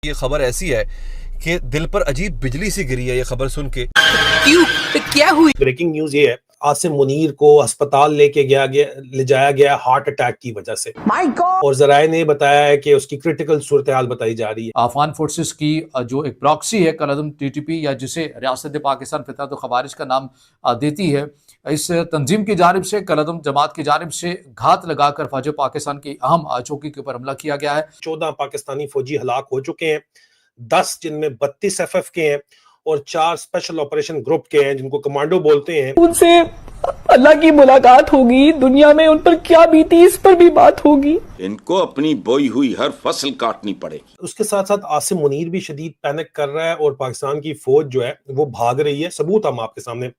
ये खबर ऐसी है कि दिल पर अजीब बिजली सी गिरी है ये खबर सुन के। क्यों? क्या हुई? ब्रेकिंग न्यूज ये है, आसिम मुनीर को अस्पताल ले जाया गया हार्ट अटैक की वजह से। My God. और जराए ने बताया है कि उसकी क्रिटिकल सूरत हाल बताई जा रही है। अफगान फोर्सेस की जो एक प्रॉक्सी है कलअदम टीटीपी, या जिसे रियासत पाकिस्तान फितरत व खवारिज का नाम देती है, इस तंजीम की जानिब से कलअदम जमात की जानिब से घात लगाकर फौज पाकिस्तान की अहम चौकी के ऊपर हमला किया गया है। 14 पाकिस्तानी फौजी हलाक हो चुके हैं, 10 जिनमें 32 FF के हैं और 4 स्पेशल ऑपरेशन ग्रुप के हैं जिनको कमांडो बोलते हैं। उनसे अल्लाह की मुलाकात होगी, दुनिया में उन पर क्या बीती इस पर भी बात होगी। इनको अपनी बोई हुई हर फसल काटनी पड़ेगी। उसके साथ साथ आसिम मुनीर भी शदीद पैनिक कर रहा है और पाकिस्तान की फौज जो है वो भाग रही है। सबूत हम आपके सामने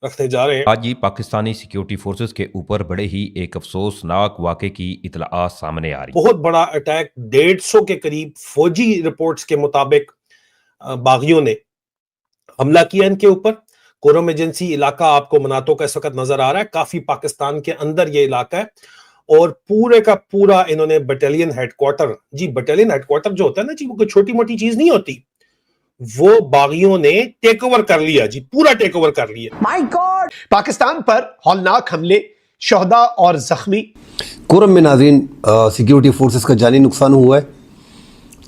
रखने जा रहे हैं। आज ही पाकिस्तानी सिक्योरिटी फोर्सेस के ऊपर बड़े ही एक अफसोसनाक वाक़े की इतला सामने आ रही है। बहुत बड़ा अटैक, 150 के करीब फौजी रिपोर्ट्स के मुताबिक बागियों ने हमला किया इनके ऊपर। कोरम एजेंसी इलाका आपको मनातो का इस वक्त नजर आ रहा है, काफी पाकिस्तान के अंदर ये इलाका है और पूरे का पूरा इन्होंने बटालियन हेडक्वार्टर, जी बटालियन हेडक्वार्टर जो होता है ना जी, वो कोई छोटी मोटी चीज नहीं होती, वो बागियों ने टेक ओवर कर लिया जी, पूरा टेक ओवर कर लिया। My God. पाकिस्तान पर हौलनाक हमले, शहदा और जख्मी। कोरम में नाज़रीन सिक्योरिटी फोर्सेस का जानी नुकसान हुआ है,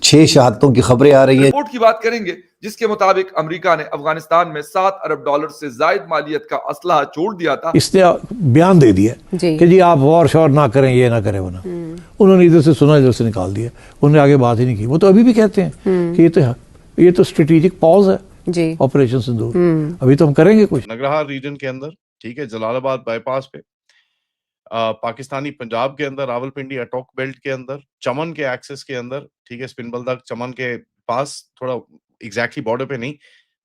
6 शहादतों की खबरें आ रही हैं। रिपोर्ट की बात करेंगे जिसके मुताबिक अमेरिका ने अफगानिस्तान में $7 अरब से जायद मालियत का असलहा छोड़ दिया था। इसने बयान दे दिया कि जी आप वॉर शॉर ना करें, ये ना करें, वो ना। उन्होंने इधर से सुना, इधर से निकाल दिया, उन्होंने आगे बात ही नहीं की। वो तो अभी भी कहते हैं कि ये तो स्ट्रेटेजिक पॉज है ऑपरेशन सिंदूर, अभी तो हम करेंगे कुछ। नगरहार रीजन के अंदर, ठीक है, जलालाबाद बाईपास पे, पाकिस्तानी पंजाब के अंदर, रावलपिंडी अटोक बेल्ट के अंदर, चमन के एक्सेस के अंदर, ठीक है, स्पिन बल्दा चमन के पास, थोड़ा एग्जैक्टली बॉर्डर पे नहीं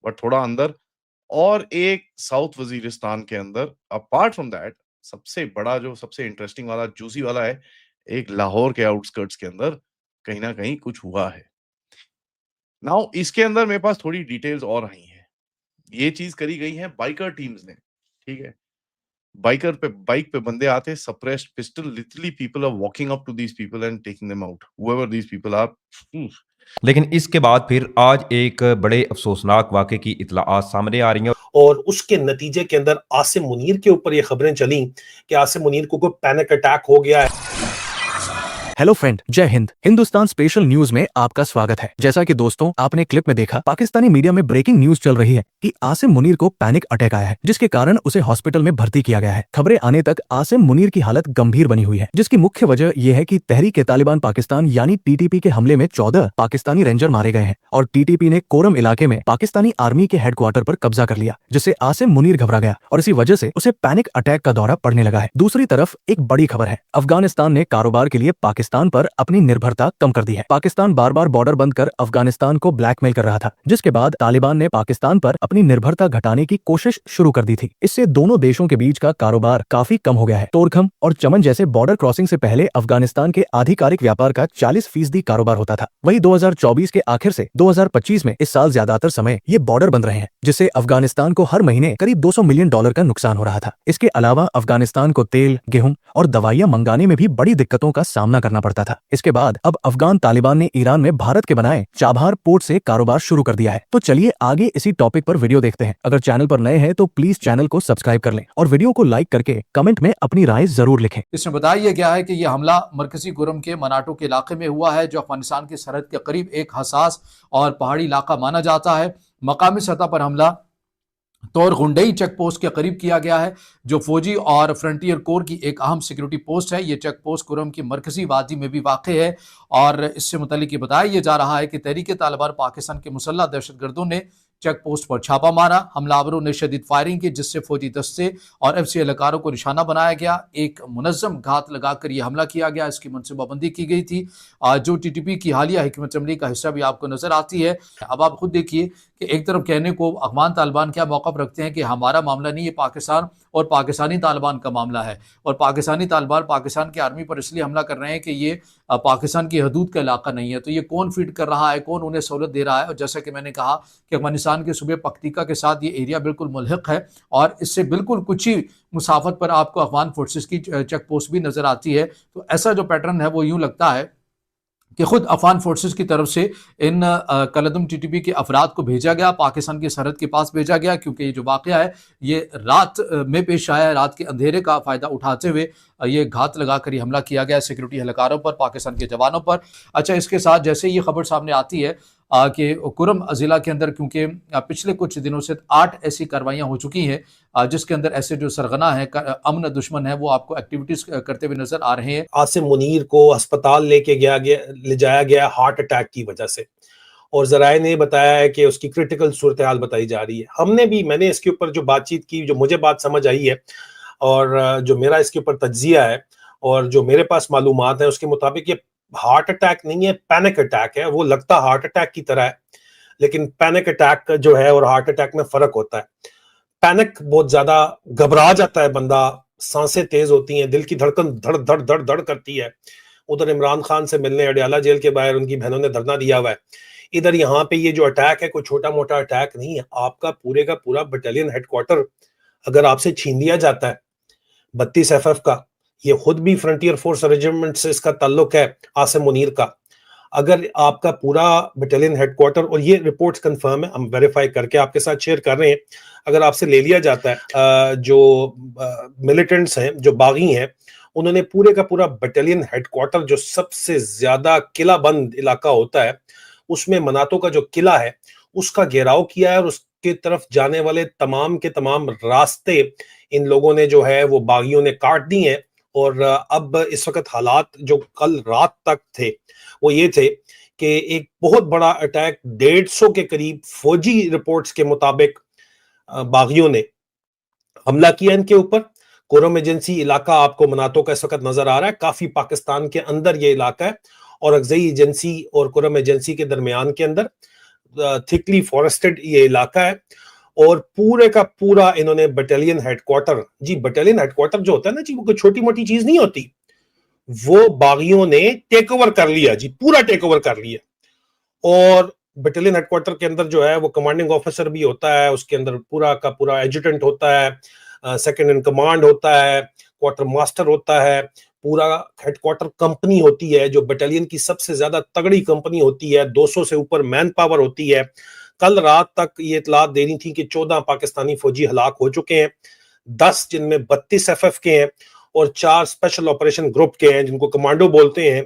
बट थोड़ा अंदर, और एक साउथ वजीरिस्तान के अंदर। अपार्ट फ्रॉम दैट सबसे बड़ा, जो सबसे इंटरेस्टिंग वाला, जूसी वाला है, एक लाहौर के आउटस्कर्ट्स के अंदर कहीं ना कहीं कुछ हुआ है। नाउ इसके अंदर मेरे पास थोड़ी डिटेल्स और आई हैं। ये चीज करी गई है बाइकर टीम्स ने, ठीक है। बाइक पे बंदे आते, suppressed pistol, literally people are walking up to these people and taking them out, however these people are. लेकिन इसके बाद फिर आज एक बड़े अफसोसनाक वाक़े की इतलाआत सामने आ रही हैं और उसके नतीजे के अंदर आसिम मुनीर के ऊपर ये खबरें चली कि आसिम मुनीर को कोई पैनिक अटैक हो गया है। हेलो फ्रेंड, जय हिंद। हिंदुस्तान स्पेशल न्यूज में आपका स्वागत है। जैसा कि दोस्तों आपने क्लिप में देखा, पाकिस्तानी मीडिया में ब्रेकिंग न्यूज चल रही है कि आसिम मुनीर को पैनिक अटैक आया है, जिसके कारण उसे हॉस्पिटल में भर्ती किया गया है। खबरें आने तक आसिम मुनीर की हालत गंभीर बनी हुई है, जिसकी मुख्य वजह यह है कि तहरीक-ए-तालिबान पाकिस्तान यानी टीटीपी के हमले में 14 पाकिस्तानी रेंजर मारे गए हैं और टीटीपी ने कोरम इलाके में पाकिस्तानी आर्मी के हेडक्वार्टर पर कब्जा कर लिया, जिससे आसिम मुनीर घबरा गया और इसी वजह से उसे पैनिक अटैक का दौरा पड़ने लगा है। दूसरी तरफ एक बड़ी खबर है, अफगानिस्तान ने कारोबार के लिए पाकिस्तान पर अपनी निर्भरता कम कर दी है। पाकिस्तान बार बार बॉर्डर बंद कर अफगानिस्तान को ब्लैकमेल कर रहा था, जिसके बाद तालिबान ने पाकिस्तान पर अपनी निर्भरता घटाने की कोशिश शुरू कर दी थी। इससे दोनों देशों के बीच का कारोबार काफी कम हो गया है। तोरखम और चमन जैसे बॉर्डर क्रॉसिंग से पहले अफगानिस्तान के आधिकारिक व्यापार का 40% कारोबार होता था। वही 2024 के आखिर से 2025 में इस साल ज्यादातर समय ये बॉर्डर बंद रहे हैं, जिससे अफगानिस्तान को हर महीने करीब $200 मिलियन का नुकसान हो रहा था। इसके अलावा अफगानिस्तान को तेल, गेहूं और दवाइयां मंगाने में भी बड़ी दिक्कतों का सामना करना पड़ता था। इसके बाद अब अफगान तालिबान ने ईरान में भारत के बनाए चाबहार पोर्ट से कारोबार शुरू कर दिया है। तो चलिए आगे इसी टॉपिक पर वीडियो देखते हैं। अगर चैनल पर नए हैं तो प्लीज चैनल को सब्सक्राइब कर लें और वीडियो को लाइक करके कमेंट में अपनी राय जरूर लिखें। इसमें बताया गया है कि यह हमला मरकजी कोरम के मनाटो के इलाके में हुआ है, जो अफगानिस्तान की सरहद के करीब एक हसास और पहाड़ी इलाका माना जाता है। मकामी सतह पर हमला तौर गुंडई चेक पोस्ट के करीब किया गया है, जो फौजी और फ्रंटियर कोर की एक अहम सिक्योरिटी पोस्ट है। ये चेक पोस्ट कुरम की मरकजी वादी में भी वाक़ है और इससे मुतालिक ये बताया यह जा रहा है कि तहरीक-ए-तालिबान पाकिस्तान के मुसल्लह दहशतगर्दों ने चेक पोस्ट पर छापा मारा। हमलावरों ने शदीद फायरिंग की, जिससे फौजी दस्ते और FC एहलकारों को निशाना बनाया गया। एक मुनज़्ज़म घात लगाकर यह हमला किया गया, इसकी मनसूबाबंदी की गई थी, जो TTP की हालिया हिकमत अमली का हिस्सा भी आपको नजर आती है। अब आप खुद देखिए कि एक तरफ कहने को अफगान तालिबान क्या मौक़िफ़ रखते हैं कि हमारा मामला नहीं है, पाकिस्तान और पाकिस्तानी तालिबान का मामला है, और पाकिस्तानी तालिबान पाकिस्तान की आर्मी पर इसलिए हमला कर रहे हैं कि ये पाकिस्तान की हदूद का इलाका नहीं है। तो ये कौन फीड कर रहा है, कौन उन्हें सहूलत दे रहा है? और जैसा कि मैंने कहा कि अफगानिस्तान के सूबे पख्तीका के साथ ये एरिया बिल्कुल मुल्हिक है और इससे बिल्कुल कुछ ही मुसाफत पर आपको अफगान फोर्सेस की चेक पोस्ट भी नजर आती है। तो ऐसा जो पैटर्न है वो यूं लगता है कि खुद अफगान फोर्सेस की तरफ से इन कलदम टीटीपी के अफराद को भेजा गया, पाकिस्तान की सरहद के पास भेजा गया, क्योंकि ये जो वाकया है ये रात में पेश आया है। रात के अंधेरे का फ़ायदा उठाते हुए ये घात लगाकर ये हमला किया गया सिक्योरिटी एहलकारों पर, पाकिस्तान के जवानों पर। अच्छा, इसके साथ जैसे ये खबर सामने आती है कि कुरम ज़िला के अंदर, क्योंकि पिछले कुछ दिनों से 8 ऐसी कार्रवाइयाँ हो चुकी हैं जिसके अंदर ऐसे जो सरगना है, अमन दुश्मन है, वो आपको एक्टिविटीज़ करते हुए नजर आ रहे हैं। आसिम मुनीर को अस्पताल ले जाया गया हार्ट अटैक की वजह से, और ज़राए ने बताया है कि उसकी क्रिटिकल सूरत हाल बताई जा रही है। मैंने इसके ऊपर जो बातचीत की, जो मुझे बात समझ आई है और जो मेरा इसके ऊपर तज्जिया है और जो मेरे पास मालूमात है, उसके मुताबिक ये हार्ट अटैक नहीं है, पैनिक अटैक है। वो लगता हार्ट अटैक की तरह है, लेकिन पैनिक अटैक जो है और हार्ट अटैक में फर्क होता है। पैनिक बहुत ज्यादा घबरा जाता है बंदा, सांसें तेज होती हैं, दिल की धड़कन धड़ धड़ धड़ धड़ करती है। उधर इमरान खान से मिलने अडयाला जेल के बाहर उनकी बहनों ने धरना दिया हुआ है। इधर यहाँ पे ये जो अटैक है कोई छोटा मोटा अटैक नहीं है। आपका पूरे का पूरा बटालियन हेडक्वार्टर अगर आपसे छीन लिया जाता है 32 FF का, ये खुद भी फ्रंटियर फोर्स रेजिमेंट से इसका ताल्लुक है आसिम मुनीर का, अगर आपका पूरा बटालियन हेडक्वार्टर, और ये रिपोर्ट्स कंफर्म है, हम वेरीफाई करके आपके साथ शेयर कर रहे हैं, अगर आपसे ले लिया जाता है, जो मिलिटेंट्स हैं, जो बागी हैं, उन्होंने पूरे का पूरा बटालियन हेडक्वार्टर, जो सबसे ज्यादा किला बंद इलाका होता है, उसमें मनातो का जो किला है उसका घेराव किया है, और उसके तरफ जाने वाले तमाम के तमाम रास्ते इन लोगों ने जो है वो बागियों ने काट दिए हैं। और अब इस वक्त हालात जो कल रात तक थे वो ये थे कि एक बहुत बड़ा अटैक 150 के करीब फौजी रिपोर्ट्स के मुताबिक बागियों ने हमला किया इनके ऊपर। कोरम एजेंसी इलाका आपको मनातो का इस वक्त नजर आ रहा है, काफी पाकिस्तान के अंदर ये इलाका है, और अगजई एजेंसी और कोरम एजेंसी के दरमियान के अंदर थिकली फॉरेस्टेड ये इलाका है। और पूरे का पूरा इन्होंने बटालियन हेडक्वार्टर, जी बटालियन हेडक्वार्टर जो होता है ना जी, वो कोई छोटी मोटी चीज नहीं होती, वो बागियों ने टेक ओवर कर लिया जी, पूरा टेक ओवर कर लिया। और बटालियन हेडक्वार्टर के अंदर जो है वो कमांडिंग ऑफिसर भी होता है, उसके अंदर पूरा का पूरा एजुटेंट होता है, सेकंड इन कमांड होता है, क्वार्टर मास्टर होता है, पूरा हेडक्वार्टर कंपनी होती है जो बटालियन की सबसे ज्यादा तगड़ी कंपनी होती है, 200 से ऊपर मैन पावर होती है। कल रात तक ये इतलात दे रही थी कि 14 पाकिस्तानी फौजी हलाक हो चुके हैं, 10 जिनमें 32 FF के हैं और 4 स्पेशल ऑपरेशन ग्रुप के हैं जिनको कमांडो बोलते हैं।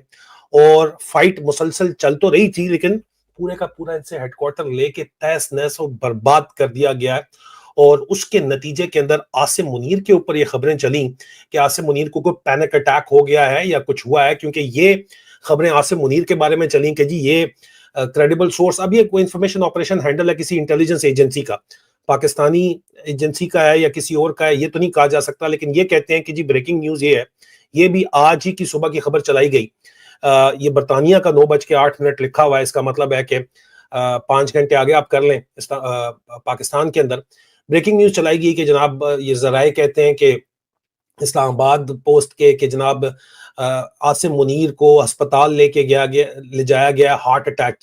और फाइट मुसलसल चल तो रही थी, लेकिन पूरे का पूरा इनसे हेडक्वार्टर लेके तहस नहस और बर्बाद कर दिया गया है। और उसके नतीजे के अंदर आसिम मुनीर के ऊपर ये खबरें चली कि आसिम मुनीर को कोई पैनिक अटैक हो गया है या कुछ हुआ है, क्योंकि ये खबरें आसिम मुनीर के बारे में चली कि जी ये क्रेडिबल सोर्स, अब ये कोई इंफॉर्मेशन ऑपरेशन हैंडल है किसी इंटेलिजेंस एजेंसी का, पाकिस्तानी एजेंसी का है या किसी और का है, ये तो नहीं कहा जा सकता, लेकिन ये कहते हैं कि जी ब्रेकिंग न्यूज ये है, ये भी आज ही की सुबह की खबर चलाई गई। ये बरतानिया का 9:08 लिखा हुआ है, इसका मतलब है कि 5 घंटे आगे आप कर लें। पाकिस्तान के अंदर ब्रेकिंग न्यूज चलाई गई कि जनाब ये जराए कहते हैं कि इस्लामाबाद पोस्ट के कि जनाब आसिम मुनीर को अस्पताल ले जाया गया हार्ट अटैक